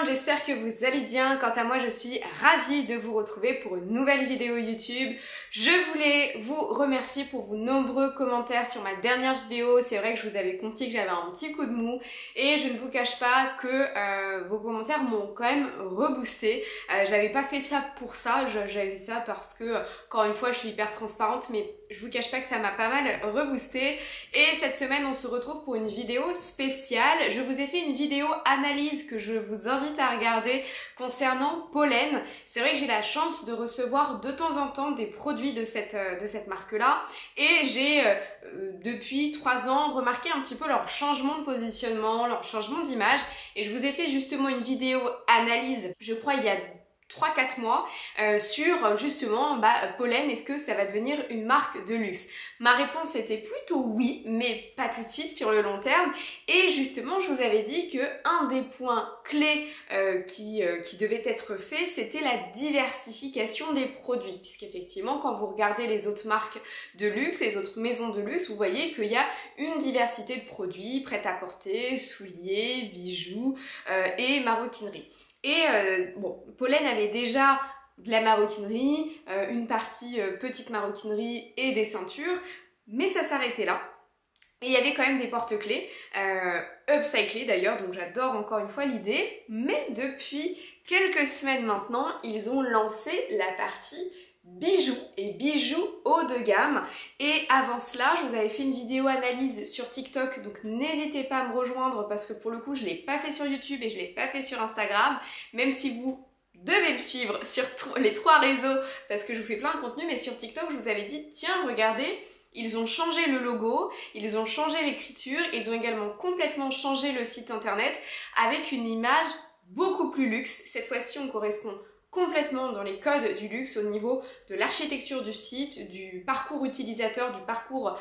J'espère que vous allez bien. Quant à moi, je suis ravie de vous retrouver pour une nouvelle vidéo YouTube. Je voulais vous remercier pour vos nombreux commentaires sur ma dernière vidéo. C'est vrai que je vous avais confié que j'avais un petit coup de mou et je ne vous cache pas que vos commentaires m'ont quand même reboosté. J'avais pas fait ça pour ça, j'avais ça parce que, encore une fois, je suis hyper transparente, mais je vous cache pas que ça m'a pas mal reboosté. Et cette semaine, on se retrouve pour une vidéo spéciale. Je vous ai fait une vidéo analyse que je vous invite à regarder concernant Pollen. C'est vrai que j'ai la chance de recevoir de temps en temps des produits de cette marque-là et j'ai depuis 3 ans remarqué un petit peu leur changement de positionnement, leur changement d'image et je vous ai fait justement une vidéo analyse, je crois il y a 3-4 mois sur justement Pollen, est-ce que ça va devenir une marque de luxe? Ma réponse était plutôt oui, mais pas tout de suite sur le long terme. Et justement, je vous avais dit que un des points clés qui devait être fait, c'était la diversification des produits. Puisqu'effectivement, quand vous regardez les autres marques de luxe, les autres maisons de luxe, vous voyez qu'il y a une diversité de produits, prêt-à-porter, souliers, bijoux et maroquinerie. Et bon, Pollen avait déjà de la maroquinerie, une partie petite maroquinerie et des ceintures, mais ça s'arrêtait là. Et il y avait quand même des porte-clés, upcyclés d'ailleurs, donc j'adore encore une fois l'idée. Mais depuis quelques semaines maintenant, ils ont lancé la partie bijoux et bijoux haut de gamme. Et avant cela, je vous avais fait une vidéo analyse sur TikTok, donc n'hésitez pas à me rejoindre parce que pour le coup je ne l'ai pas fait sur YouTube et je ne l'ai pas fait sur Instagram, même si vous devez me suivre sur les 3 réseaux parce que je vous fais plein de contenu, mais sur TikTok je vous avais dit tiens regardez, ils ont changé le logo, ils ont changé l'écriture, ils ont également complètement changé le site internet avec une image beaucoup plus luxe. Cette fois-ci on correspond complètement dans les codes du luxe au niveau de l'architecture du site, du parcours utilisateur, du parcours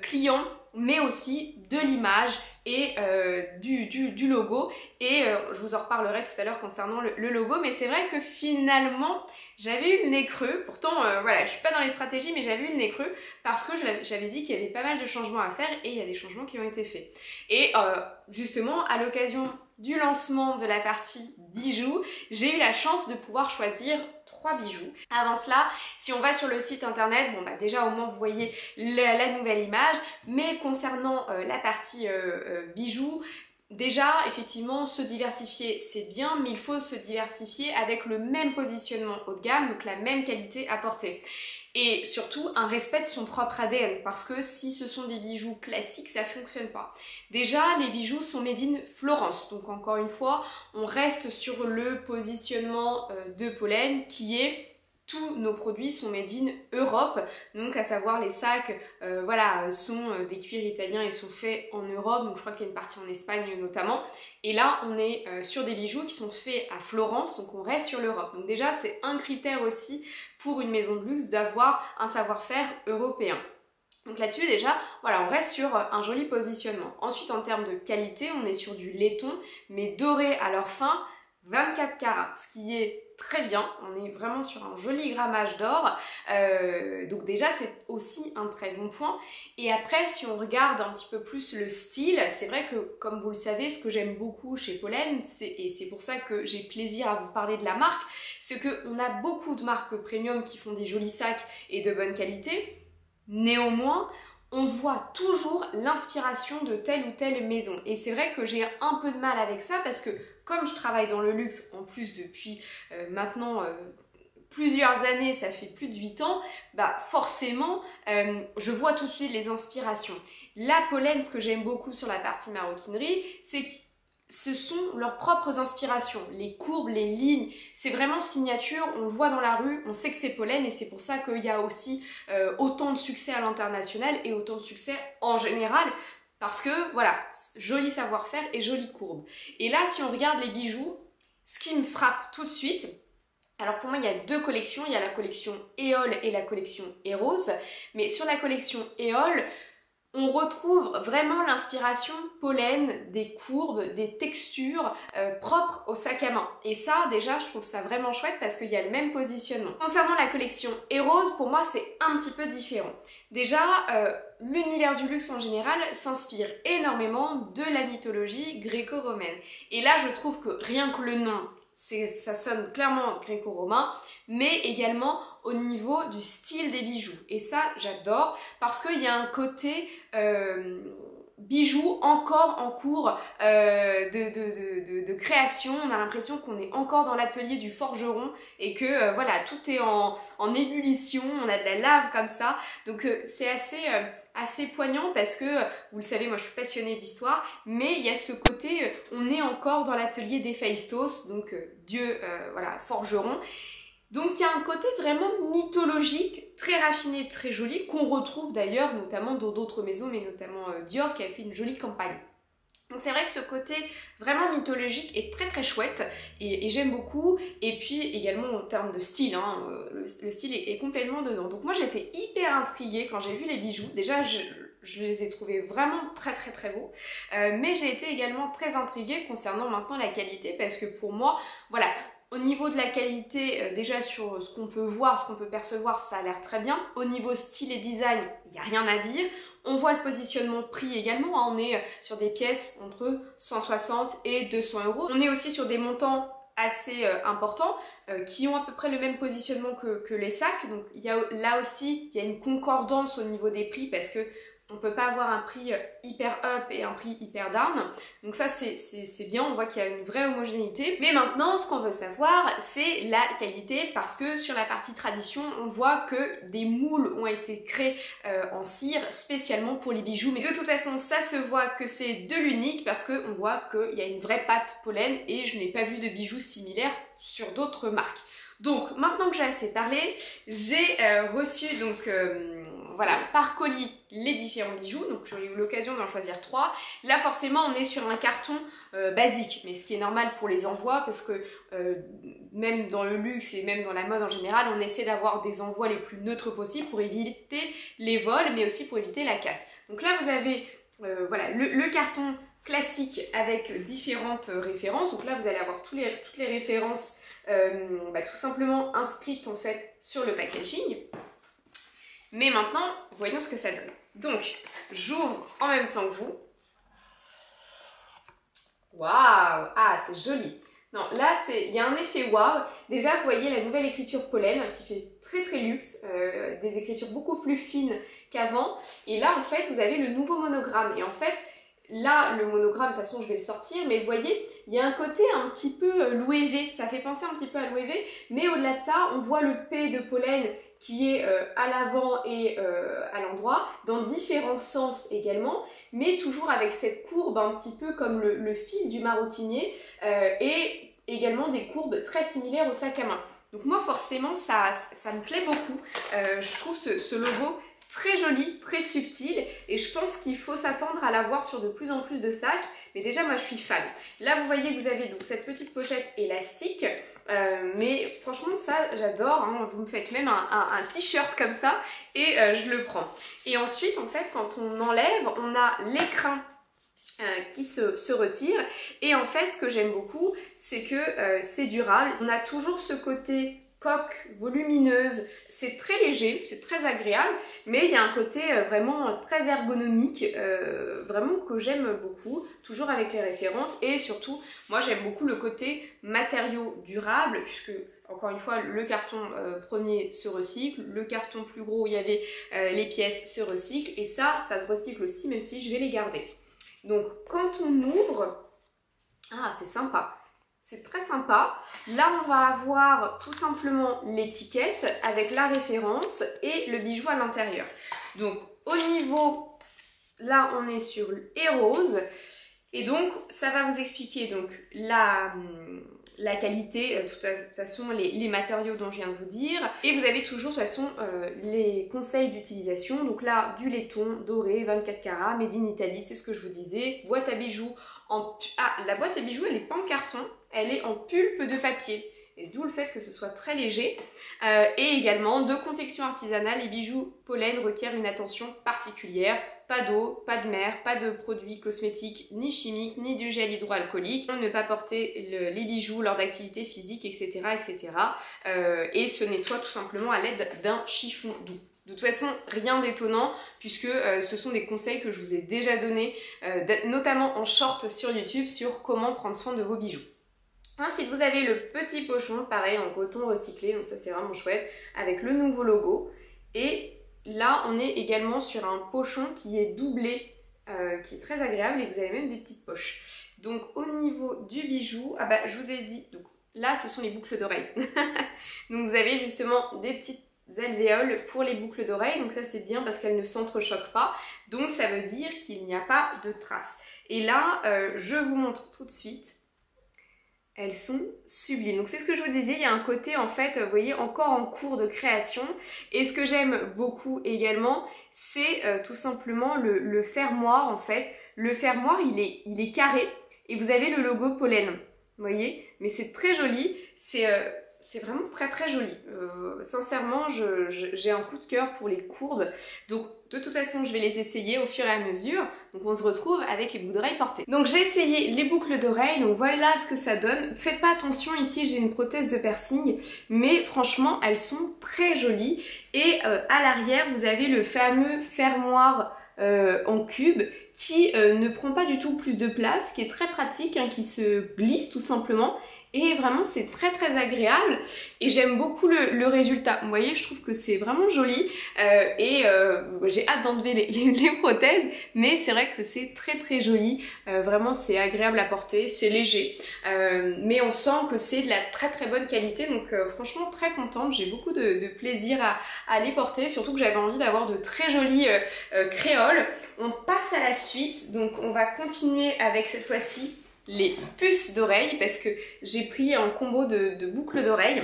client, mais aussi de l'image et du logo. Et je vous en reparlerai tout à l'heure concernant le logo, mais c'est vrai que finalement j'avais eu le nez creux. Pourtant voilà, je suis pas dans les stratégies, mais j'avais eu le nez creux parce que j'avais dit qu'il y avait pas mal de changements à faire et il y a des changements qui ont été faits. Et justement à l'occasion du lancement de la partie bijoux, j'ai eu la chance de pouvoir choisir 3 bijoux. Avant cela, si on va sur le site internet, bon déjà au moins vous voyez la nouvelle image, mais concernant la partie bijoux, déjà, effectivement, se diversifier, c'est bien, mais il faut se diversifier avec le même positionnement haut de gamme, donc la même qualité apportée. Et surtout, un respect de son propre ADN, parce que si ce sont des bijoux classiques, ça fonctionne pas. Déjà, les bijoux sont made in Florence, donc encore une fois, on reste sur le positionnement de Pollen, qui est tous nos produits sont made in Europe, donc à savoir les sacs voilà, sont des cuirs italiens et sont faits en Europe, donc je crois qu'il y a une partie en Espagne notamment. Et là on est sur des bijoux qui sont faits à Florence, donc on reste sur l'Europe. Donc déjà c'est un critère aussi pour une maison de luxe d'avoir un savoir-faire européen. Donc là-dessus déjà, voilà, on reste sur un joli positionnement. Ensuite en termes de qualité, on est sur du laiton, mais doré à leur fin, 24 carats, ce qui est très bien, on est vraiment sur un joli grammage d'or, donc déjà c'est aussi un très bon point. Et après si on regarde un petit peu plus le style, c'est vrai que comme vous le savez, ce que j'aime beaucoup chez Pollen, et c'est pour ça que j'ai plaisir à vous parler de la marque, c'est qu'on a beaucoup de marques premium qui font des jolis sacs et de bonne qualité, néanmoins on voit toujours l'inspiration de telle ou telle maison. Et c'est vrai que j'ai un peu de mal avec ça parce que comme je travaille dans le luxe en plus depuis maintenant plusieurs années, ça fait plus de 8 ans, forcément je vois tout de suite les inspirations. La Pollen, ce que j'aime beaucoup sur la partie maroquinerie, c'est que ce sont leurs propres inspirations, les courbes, les lignes, c'est vraiment signature, on le voit dans la rue, on sait que c'est Pollen et c'est pour ça qu'il y a aussi autant de succès à l'international et autant de succès en général parce que voilà, joli savoir-faire et jolie courbe. Et là si on regarde les bijoux, ce qui me frappe tout de suite, alors pour moi il y a 2 collections, il y a la collection Éole et la collection Eros, mais sur la collection Éole, On retrouve vraiment l'inspiration pollen, des courbes, des textures propres au sac à main. Et ça, déjà, je trouve ça vraiment chouette parce qu'il y a le même positionnement. Concernant la collection Eros, pour moi, c'est un petit peu différent. Déjà, l'univers du luxe en général s'inspire énormément de la mythologie gréco-romaine. Et là, je trouve que rien que le nom, ça sonne clairement gréco-romain, mais également au niveau du style des bijoux. Et ça, j'adore, parce qu'il y a un côté bijoux encore en cours de création. On a l'impression qu'on est encore dans l'atelier du forgeron et que voilà, tout est en ébullition, on a de la lave comme ça. Donc c'est assez poignant parce que, vous le savez, moi je suis passionnée d'histoire, mais il y a ce côté, on est encore dans l'atelier d'Héphaïstos, donc dieu, voilà, forgeron. Donc il y a un côté vraiment mythologique, très raffiné, très joli, qu'on retrouve d'ailleurs notamment dans d'autres maisons, mais notamment Dior qui a fait une jolie campagne. Donc c'est vrai que ce côté vraiment mythologique est très très chouette et j'aime beaucoup. Et puis également en termes de style, hein, le style est complètement dedans. Donc moi j'étais hyper intriguée quand j'ai vu les bijoux. Déjà je les ai trouvés vraiment très très très beaux. Mais j'ai été également très intriguée concernant maintenant la qualité parce que pour moi, voilà, au niveau de la qualité, déjà sur ce qu'on peut voir, ce qu'on peut percevoir, ça a l'air très bien. Au niveau style et design, il n'y a rien à dire. On voit le positionnement prix également, hein. On est sur des pièces entre 160 et 200 €. On est aussi sur des montants assez importants qui ont à peu près le même positionnement que les sacs. Donc là aussi, il y a une concordance au niveau des prix parce que on ne peut pas avoir un prix hyper up et un prix hyper down. Donc ça, c'est bien, on voit qu'il y a une vraie homogénéité. Mais maintenant, ce qu'on veut savoir, c'est la qualité parce que sur la partie tradition, on voit que des moules ont été créés en cire spécialement pour les bijoux. Mais de toute façon, ça se voit que c'est de l'unique parce qu'on voit qu'il y a une vraie pâte pollen et je n'ai pas vu de bijoux similaires sur d'autres marques. Donc, maintenant que j'ai assez parlé, j'ai reçu donc... voilà, par colis les différents bijoux, donc j'ai eu l'occasion d'en choisir 3. Là forcément on est sur un carton basique, mais ce qui est normal pour les envois parce que même dans le luxe et même dans la mode en général, on essaie d'avoir des envois les plus neutres possibles pour éviter les vols, mais aussi pour éviter la casse. Donc là vous avez voilà, le carton classique avec différentes références, donc là vous allez avoir toutes les références tout simplement inscrites en fait sur le packaging. Mais maintenant, voyons ce que ça donne. Donc, j'ouvre en même temps que vous. Waouh! Ah, c'est joli! Non, là, il y a un effet waouh. Déjà, vous voyez la nouvelle écriture pollen qui fait très très luxe, des écritures beaucoup plus fines qu'avant. Et là, en fait, vous avez le nouveau monogramme. Et en fait, là, le monogramme, de toute façon, je vais le sortir, mais vous voyez, il y a un côté un petit peu Louis V. Ça fait penser un petit peu à Louis V. Mais au-delà de ça, on voit le P de pollen qui est à l'avant et à l'endroit, dans différents sens également, mais toujours avec cette courbe un petit peu comme le fil du maroquinier et également des courbes très similaires au sac à main. Donc moi forcément ça me plaît beaucoup, je trouve ce logo très joli, très subtil et je pense qu'il faut s'attendre à l'avoir sur de plus en plus de sacs, mais déjà moi je suis fan. Là vous voyez que vous avez donc cette petite pochette élastique, mais franchement ça j'adore, hein. Vous me faites même un t-shirt comme ça et je le prends. Et ensuite en fait quand on enlève, on a l'écrin qui se retire et en fait ce que j'aime beaucoup c'est que c'est durable. On a toujours ce côté coque volumineuse, c'est très léger, c'est très agréable, mais il y a un côté vraiment très ergonomique, vraiment que j'aime beaucoup, toujours avec les références et surtout, moi j'aime beaucoup le côté matériaux durables, puisque encore une fois, le carton premier se recycle, le carton plus gros où il y avait les pièces se recycle, et ça se recycle aussi, même si je vais les garder. Donc quand on ouvre, ah c'est sympa. C'est très sympa. Là, on va avoir tout simplement l'étiquette avec la référence et le bijou à l'intérieur. Donc, au niveau, là, on est sur Eros. Et donc, ça va vous expliquer donc la qualité, de toute façon, les matériaux dont je viens de vous dire. Et vous avez toujours, de toute façon, les conseils d'utilisation. Donc là, du laiton doré, 24 carats, made in Italy, c'est ce que je vous disais. Boîte à bijoux en... Ah, la boîte à bijoux, elle n'est pas en carton. Elle est en pulpe de papier, et d'où le fait que ce soit très léger. Et également, de confection artisanale, les bijoux pollen requièrent une attention particulière. pas d'eau, pas de mer, pas de produits cosmétiques ni chimiques, ni du gel hydroalcoolique. Ne pas porter les bijoux lors d'activités physiques, etc. etc. Et se nettoie tout simplement à l'aide d'un chiffon doux. De toute façon, rien d'étonnant puisque ce sont des conseils que je vous ai déjà donnés, notamment en short sur YouTube, sur comment prendre soin de vos bijoux. Ensuite, vous avez le petit pochon, pareil en coton recyclé, donc ça c'est vraiment chouette, avec le nouveau logo. Et là, on est également sur un pochon qui est doublé, qui est très agréable et vous avez même des petites poches. Donc au niveau du bijou, ah bah je vous ai dit, donc là ce sont les boucles d'oreilles. Donc vous avez justement des petites alvéoles pour les boucles d'oreilles, donc ça c'est bien parce qu'elles ne s'entrechoquent pas, donc ça veut dire qu'il n'y a pas de traces. Et là, je vous montre tout de suite, elles sont sublimes. Donc c'est ce que je vous disais, il y a un côté en fait, vous voyez, encore en cours de création. Et ce que j'aime beaucoup également, c'est tout simplement le fermoir en fait. Le fermoir, il est carré et vous avez le logo pollen, vous voyez. Mais c'est très joli, c'est vraiment très très joli. Sincèrement, j'ai un coup de cœur pour les courbes. Donc de toute façon, je vais les essayer au fur et à mesure. Donc on se retrouve avec les boucles d'oreilles portées. Donc j'ai essayé les boucles d'oreilles. Donc voilà ce que ça donne. Faites pas attention, ici j'ai une prothèse de piercing. Mais franchement, elles sont très jolies. Et à l'arrière, vous avez le fameux fermoir en cube qui ne prend pas du tout plus de place, qui est très pratique, hein, qui se glisse tout simplement. Et vraiment c'est très très agréable et j'aime beaucoup le résultat. Vous voyez, je trouve que c'est vraiment joli j'ai hâte d'enlever les prothèses, mais c'est vrai que c'est très très joli. Vraiment c'est agréable à porter, c'est léger, mais on sent que c'est de la très très bonne qualité, donc franchement très contente. J'ai beaucoup de plaisir à les porter, surtout que j'avais envie d'avoir de très jolies créoles. On passe à la suite, donc on va continuer avec cette fois-ci les puces d'oreilles parce que j'ai pris un combo de boucles d'oreilles.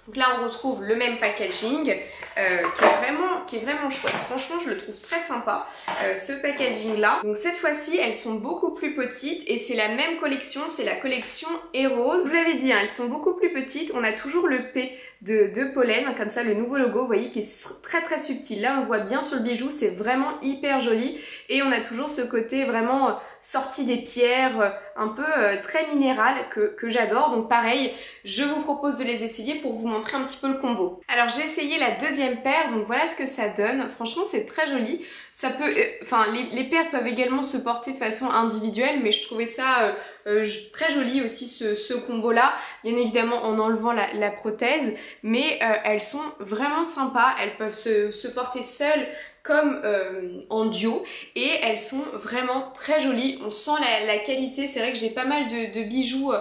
Donc là on retrouve le même packaging qui est vraiment chouette. Franchement je le trouve très sympa ce packaging là. Donc cette fois-ci elles sont beaucoup plus petites et c'est la même collection, c'est la collection Eros. Je vous l'avais dit, hein, elles sont beaucoup plus petites. On a toujours le P de pollen, comme ça le nouveau logo, vous voyez, qui est très très subtil. Là on le voit bien sur le bijou, c'est vraiment hyper joli et on a toujours ce côté vraiment sorti des pierres, un peu très minéral que j'adore. Donc pareil, je vous propose de les essayer pour vous montrer un petit peu le combo. Alors j'ai essayé la deuxième paire, donc voilà ce que ça donne. Franchement c'est très joli. Ça peut, les paires peuvent également se porter de façon individuelle, mais je trouvais ça très joli aussi ce combo là, bien évidemment en enlevant la prothèse, mais elles sont vraiment sympas. Elles peuvent se porter seules comme en duo et elles sont vraiment très jolies. On sent la qualité. C'est vrai que j'ai pas mal de bijoux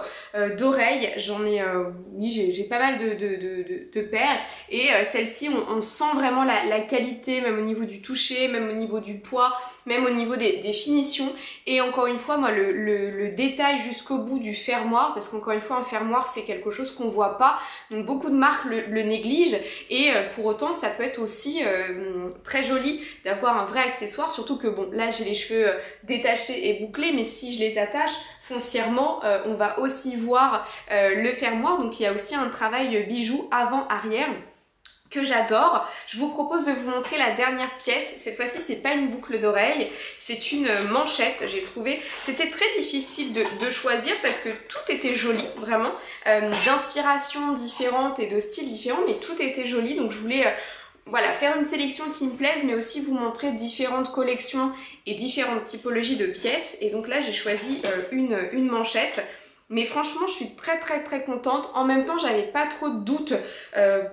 d'oreilles, j'en ai oui, j'ai pas mal de paires et celle-ci on sent vraiment la qualité, même au niveau du toucher, même au niveau du poids, même au niveau des finitions. Et encore une fois, moi le détail jusqu'au bout du fermoir, parce qu'encore une fois un fermoir c'est quelque chose qu'on voit pas, donc beaucoup de marques le négligent et pour autant ça peut être aussi très joli d'avoir un vrai accessoire, surtout que bon là j'ai les cheveux détachés et bouclés, mais si je les attache foncièrement on va aussi voir le fermoir. Donc il y a aussi un travail bijou avant-arrière que j'adore. Je vous propose de vous montrer la dernière pièce. Cette fois-ci c'est pas une boucle d'oreille, c'est une manchette. J'ai trouvé, c'était très difficile de choisir parce que tout était joli, vraiment, d'inspiration différente et de styles différents, mais tout était joli. Donc je voulais voilà, faire une sélection qui me plaise, mais aussi vous montrer différentes collections et différentes typologies de pièces. Et donc là j'ai choisi une manchette. Mais franchement je suis très très très contente. En même temps j'avais pas trop de doutes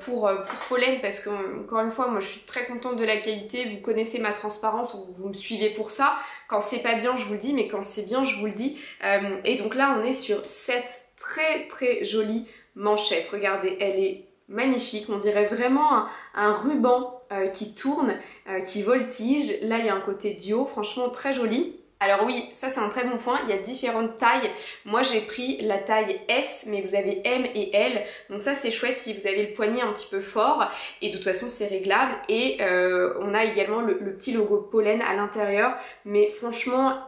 pour Pollen, parce que encore une fois moi je suis très contente de la qualité. Vous connaissez ma transparence, vous me suivez pour ça. Quand c'est pas bien je vous le dis, mais quand c'est bien je vous le dis. Et donc là on est sur cette très très jolie manchette. Regardez, elle est magnifique, on dirait vraiment un ruban qui tourne, qui voltige. Là il y a un côté duo, franchement très joli. Alors oui, ça c'est un très bon point, il y a différentes tailles. Moi j'ai pris la taille S, mais vous avez M et L. Donc ça c'est chouette si vous avez le poignet un petit peu fort. Et de toute façon c'est réglable. Et on a également le petit logo Pollen à l'intérieur. Mais franchement,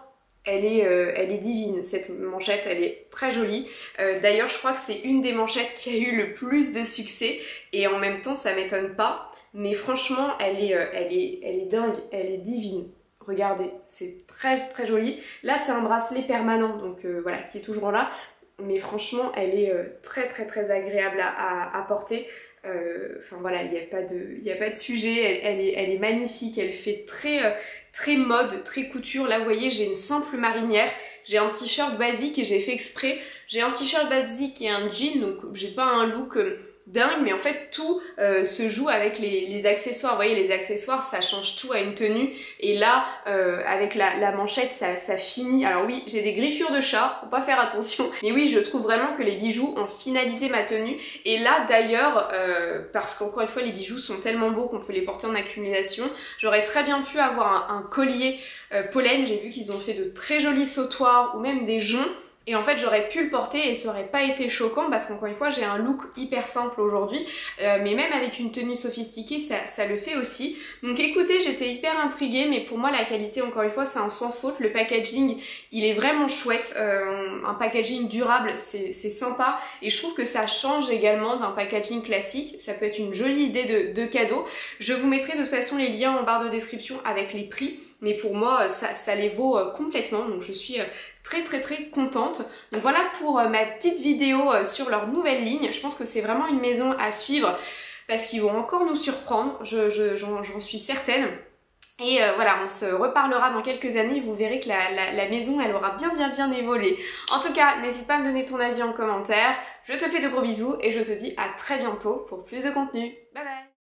elle est divine cette manchette, elle est très jolie. D'ailleurs je crois que c'est une des manchettes qui a eu le plus de succès. Et en même temps ça m'étonne pas. Mais franchement elle est dingue, elle est divine. regardez, c'est très très joli. Là c'est un bracelet permanent, donc voilà, qui est toujours là, mais franchement elle est très très très agréable à porter. Enfin voilà, il n'y a pas de sujet, elle est magnifique, elle fait très mode, très couture. Là vous voyez, j'ai une simple marinière, j'ai un t-shirt basique et j'ai fait exprès. J'ai un t-shirt basique et un jean, donc j'ai pas un look dingue, mais en fait tout se joue avec les accessoires. Vous voyez, les accessoires ça change tout à une tenue, et là avec la manchette ça finit. Alors oui, j'ai des griffures de chat, faut pas faire attention, mais oui, je trouve vraiment que les bijoux ont finalisé ma tenue. Et là d'ailleurs, parce qu'encore une fois les bijoux sont tellement beaux qu'on peut les porter en accumulation, j'aurais très bien pu avoir un collier pollen. J'ai vu qu'ils ont fait de très jolis sautoirs ou même des joncs. Et en fait j'aurais pu le porter et ça aurait pas été choquant, parce qu'encore une fois j'ai un look hyper simple aujourd'hui, mais même avec une tenue sophistiquée ça le fait aussi. Donc écoutez, j'étais hyper intriguée, mais pour moi la qualité, encore une fois, c'est un sans faute. Le packaging il est vraiment chouette, un packaging durable, c'est sympa, et je trouve que ça change également d'un packaging classique. Ça peut être une jolie idée de cadeau. Je vous mettrai de toute façon les liens en barre de description avec les prix, mais pour moi ça les vaut complètement, donc je suis très contente. Donc voilà pour ma petite vidéo sur leur nouvelle ligne. Je pense que c'est vraiment une maison à suivre, parce qu'ils vont encore nous surprendre, j'en suis certaine. Et voilà, on se reparlera dans quelques années, vous verrez que la maison elle aura bien évolué. En tout cas, n'hésite pas à me donner ton avis en commentaire. Je te fais de gros bisous et je te dis à très bientôt pour plus de contenu. Bye bye.